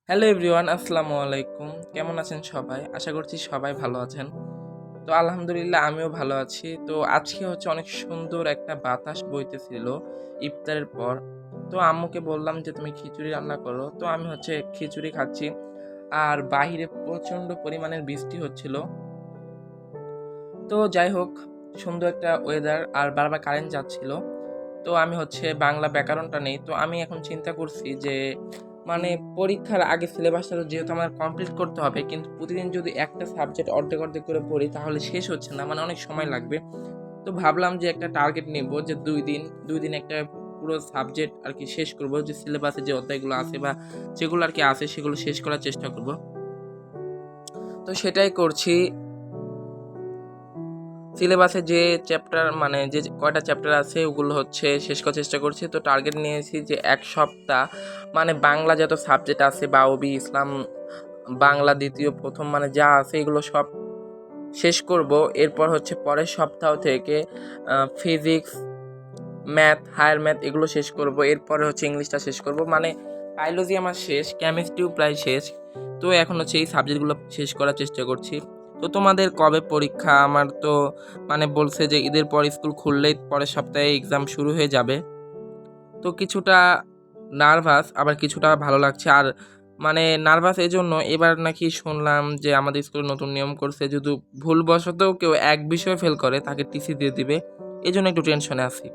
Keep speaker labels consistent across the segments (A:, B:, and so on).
A: Hello everyone, আসসালামু আলাইকুম। কেমন আছেন সবাই? আশা করছি সবাই ভালো আছেন। তো আলহামদুলিল্লাহ আমিও ভালো আছি। তো আজকে অনেক সুন্দর একটা বাতাস বইতেছিল ইফতারের পর। তো আম্মুকে বললাম যে, "তুমি খিচুড়ি রান্না করো।" তো আমি খিচুড়ি খাচ্ছি। আর বাহিরে প্রচণ্ড পরিমাণের বৃষ্টি হচ্ছিল। তো যাই হোক, সুন্দর একটা ওয়েদার আর বারবার কারেন্ট যাচ্ছিল। তো আমি বাংলা ব্যাকরণটা নেই। তো আমি এখন চিন্তা করছি যে মানে পরীক্ষার আগে সিলেবাসটা তো যেহেতু আমার কমপ্লিট করতে হবে, কিন্তু প্রতিদিন যদি একটা সাবজেক্ট অর্ধেক করে পড়ি তাহলে শেষ হচ্ছে না। মানে অনেক সময় লাগবে। তো ভাবলাম যে একটা টার্গেট নিব যে ২ দিন একটা পুরো সাবজেক্ট আরকি শেষ করব। যে সিলেবাসে যে অধ্যায়গুলো আছে বা যেগুলো আরকি আছে সেগুলো শেষ করার চেষ্টা করব। তো সেটাই করছি। সিলেবাসে যে চ্যাপ্টার মানে যে কয়টা চ্যাপ্টার আছে ওগুলো শেষ করার চেষ্টা করছি। তো টার্গেট নিয়েছি যে ১ সপ্তাহ মানে বাংলা যত সাবজেক্ট আছে বাউবি, ইসলাম, বাংলা দ্বিতীয়, প্রথম মানে যা আছে এগুলো সব শেষ করব। এরপর পরের সপ্তাহ থেকে ফিজিক্স, ম্যাথ, হায়ার ম্যাথ এগুলো শেষ করব। এরপরে ইংলিশটা শেষ করব। মানে বায়োলজি আমার শেষ, কেমিস্ট্রিও প্রায় শেষ। তো এখন এই সাবজেক্টগুলো শেষ করার চেষ্টা করছি। তো তোমাদের কবে পরীক্ষা? আমার তো মানে বলছে যে ঈদের পর স্কুল খুললেই পরের সপ্তাহে এক্সাম শুরু হয়ে যাবে। তো কিছুটা নার্ভাস, আবার কিছুটা ভালো লাগছে। আর মানে নার্ভাস এজন্য, এবার নাকি শুনলাম যে আমাদের স্কুলে নতুন নিয়ম করছে, যদি ভুলবশতও কেউ এক বিষয়ে ফেল করে তাকে টিসি দিয়ে দিবে। এজন্য একটু টেনশনে আছি।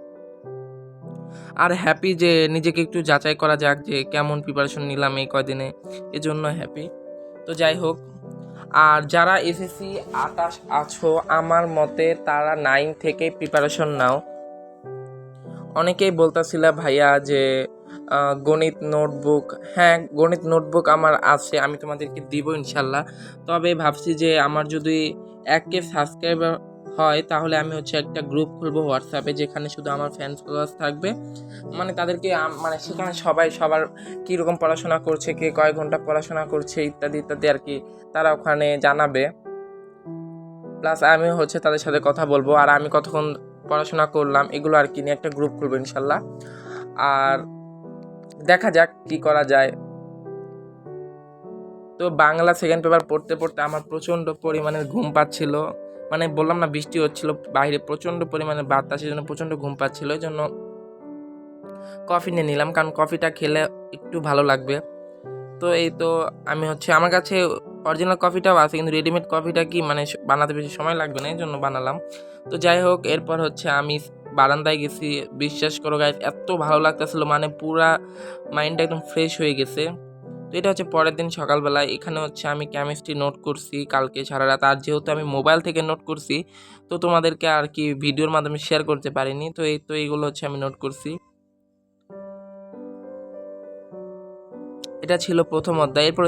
A: আর হ্যাপি যে নিজেকে একটু যাচাই করা যাক যে কেমন প্রিপারেশন নিলাম এই কয়দিনে, এজন্য হ্যাপি। তো যাই হোক, আর যারা এসএসসি ২৮ আছো আমার মতে তারা 9 থেকেই প্রিপারেশন নাও। অনেকেই বলতাছিল ভাইয়া যে গণিত নোটবুক। হ্যাঁ, গণিত নোটবুক আমার আছে, আমি তোমাদেরকে দিব ইনশাল্লাহ। তবে ভাবছি যে আমার যদি 1K সাবস্ক্রাইবার হয় তাহলে আমি একটা গ্রুপ খুলবো হোয়াটসঅ্যাপে, যেখানে শুধু আমার ফ্যান ফলোয়ার্স থাকবে। মানে তাদেরকে মানে সেখানে সবাই সবার কীরকম পড়াশোনা করছে, কে কয় ঘন্টা পড়াশোনা করছে ইত্যাদি ইত্যাদি আর কি তারা ওখানে জানাবে। প্লাস আমি তাদের সাথে কথা বলবো আর আমি কতক্ষণ পড়াশোনা করলাম এগুলো আর কি নিয়ে একটা গ্রুপ খুলবো ইনশাল্লাহ। আর দেখা যাক কি করা যায়। তো বাংলা সেকেন্ড পেপার পড়তে পড়তে আমার প্রচণ্ড পরিমাণের ঘুম পাচ্ছিল। মানে বললাম না, বৃষ্টি হচ্ছিল, বাইরে প্রচণ্ড পরিমাণে বাতাস, এই জন্য প্রচণ্ড ঘুম পাচ্ছিল। এই জন্য কফি নিয়ে নিলাম, কারণ কফিটা খেলে একটু ভালো লাগবে। তো এই তো আমি আমার কাছে অরিজিনাল কফিটাও আছে, কিন্তু রেডিমেড কফিটা কি মানে বানাতে বেশি সময় লাগবে না, এই জন্য বানালাম। তো যাই হোক, এরপর আমি বারান্দায় গেছি। বিশ্বাস করো গাইস, এত ভালো লাগতেছিল, মানে পুরা মাইন্ডটা একদম ফ্রেশ হয়ে গেছে। তো এটা পরের দিন সকালবেলায়। এখানে আমি কেমিস্ট্রি নোট করছি কালকে সারা রাত। আর যেহেতু আমি মোবাইল থেকে নোট করছি, তো তোমাদেরকে আর কি ভিডিওর মাধ্যমে শেয়ার করতে পারিনি। তো এইগুলো আমি নোট করছি। এটা ছিল প্রথম অধ্যায়। এরপর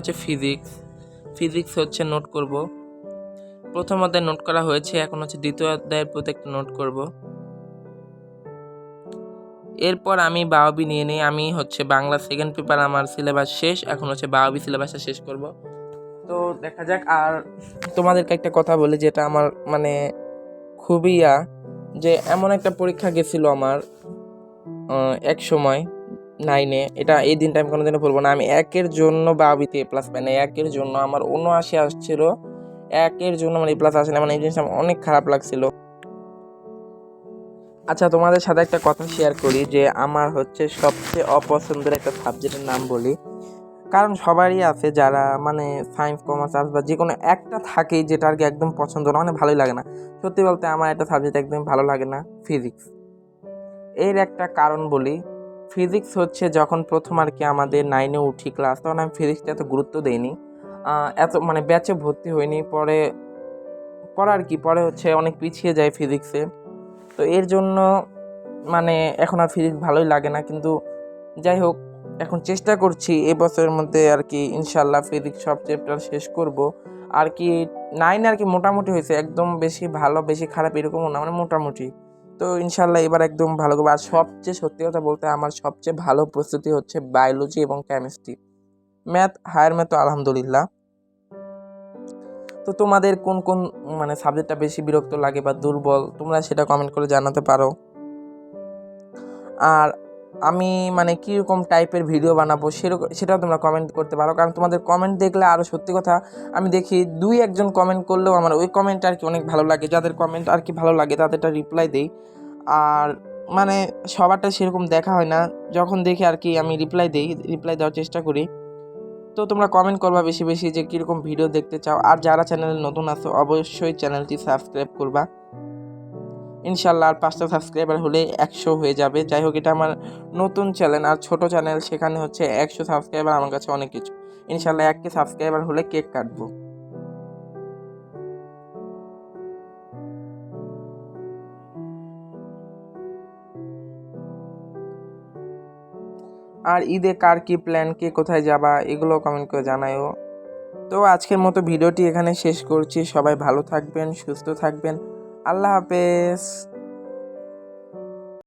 A: ফিজিক্স নোট করব। প্রথম অধ্যায় নোট করা হয়েছে, এখন দ্বিতীয় অধ্যায়ের প্রত্যেকটা নোট করব। এরপর আমি বাওয়াবি নিয়ে নিই। আমি বাংলা সেকেন্ড পেপার আমার সিলেবাস শেষ, এখন বাওয়াবি সিলেবাসটা শেষ করব। তো দেখা যাক। আর তোমাদেরকে একটা কথা বলি, যেটা আমার মানে খুবই যে এমন একটা পরীক্ষা গেছিল আমার এক সময় 9-এ। এই দিনটা আমি কোনোদিনও ভুলবো না। আমি 1-এর জন্য বাওয়াবিতে এ প্লাস পাই না। 1-এর জন্য আমার ৭৯ আসছিল, 1-এর জন্য আমার এ প্লাস আসে না। মানে এই জিনিসটা আমার অনেক খারাপ লাগছিল। আচ্ছা, তোমাদের সাথে একটা কথা শেয়ার করি যে আমার সবচেয়ে অপছন্দের একটা সাবজেক্টের নাম বলি। কারণ সবারই আছে যারা মানে সায়েন্স, কমার্স, আর্টস বা যে কোনো একটা থাকেই যেটা আর কি একদম পছন্দ না, মানে ভালোই লাগে না। সত্যি বলতে আমার একটা সাবজেক্ট একদম ভালো লাগে না, ফিজিক্স। এর একটা কারণ বলি। ফিজিক্স যখন প্রথম আর কি আমাদের 9-এ উঠি ক্লাস, তখন আমি ফিজিক্সটা এত গুরুত্ব দেইনি। এত মানে ব্যাচে ভর্তি হইনি। পরে আর কি পরে অনেক পিছিয়ে যায় ফিজিক্সে। তো এর জন্য মানে এখন আর ফিজিক্স ভালোই লাগে না। কিন্তু যাই হোক, এখন চেষ্টা করছি এই বছরের মধ্যে আর কি ইনশাল্লাহ ফিজিক্স সব চ্যাপ্টার শেষ করব। আর কি 9 আর কি মোটামুটি হয়েছে, একদম বেশি ভালো বেশি খারাপ এরকমও না, মানে মোটামুটি। তো ইনশাল্লাহ এবার একদম ভালো করবো। আর সবচেয়ে সত্যি কথা বলতে আমার সবচেয়ে ভালো প্রস্তুতি বায়োলজি এবং কেমিস্ট্রি। ম্যাথ, হায়ার ম্যাথ তো আলহামদুলিল্লাহ। তো তোমাদের কোন কোন মানে সাবজেক্টটা বেশি বিরক্ত লাগে বা দুর্বল, তোমরা সেটা কমেন্ট করে জানাতে পারো। আর আমি মানে কীরকম টাইপের ভিডিও বানাবো সেটাও তোমরা কমেন্ট করতে পারো, কারণ তোমাদের কমেন্ট দেখলে আরও সত্যি কথা আমি দেখি 2-1জন কমেন্ট করলেও আমার ওই কমেন্ট আর কি অনেক ভালো লাগে, যাদের কমেন্ট আর কি ভালো লাগে তাদেরটা রিপ্লাই দেই। আর মানে সবারটা সেরকম দেখা হয় না, যখন দেখি আর কি আমি রিপ্লাই দেওয়ার চেষ্টা করি। তো তোমরা কমেন্ট করবা বেশি বেশি যে কীরকম ভিডিও দেখতে চাও, আর যারা চ্যানেলে নতুন আছো অবশ্যই চ্যানেলটি সাবস্ক্রাইব করবা। ইনশাল্লাহ আর 5টা সাবস্ক্রাইবার হলে 100 হয়ে যাবে। যাই হোক, এটা আমার নতুন চ্যানেল আর ছোট চ্যানেল, সেখানে হচ্ছে 100 সাবস্ক্রাইবার আমার কাছে অনেক কিছু। ইনশাল্লাহ 1K সাবস্ক্রাইবার হলে কেক কাটবো। আর ঈদে কার কি প্ল্যান, কে কোথায় যাবা এগুলো কমেন্ট করে জানাইও। তো আজকের মতো ভিডিওটি এখানে শেষ করছি। সবাই ভালো থাকবেন, সুস্থ থাকবেন। আল্লাহ হাফেজ।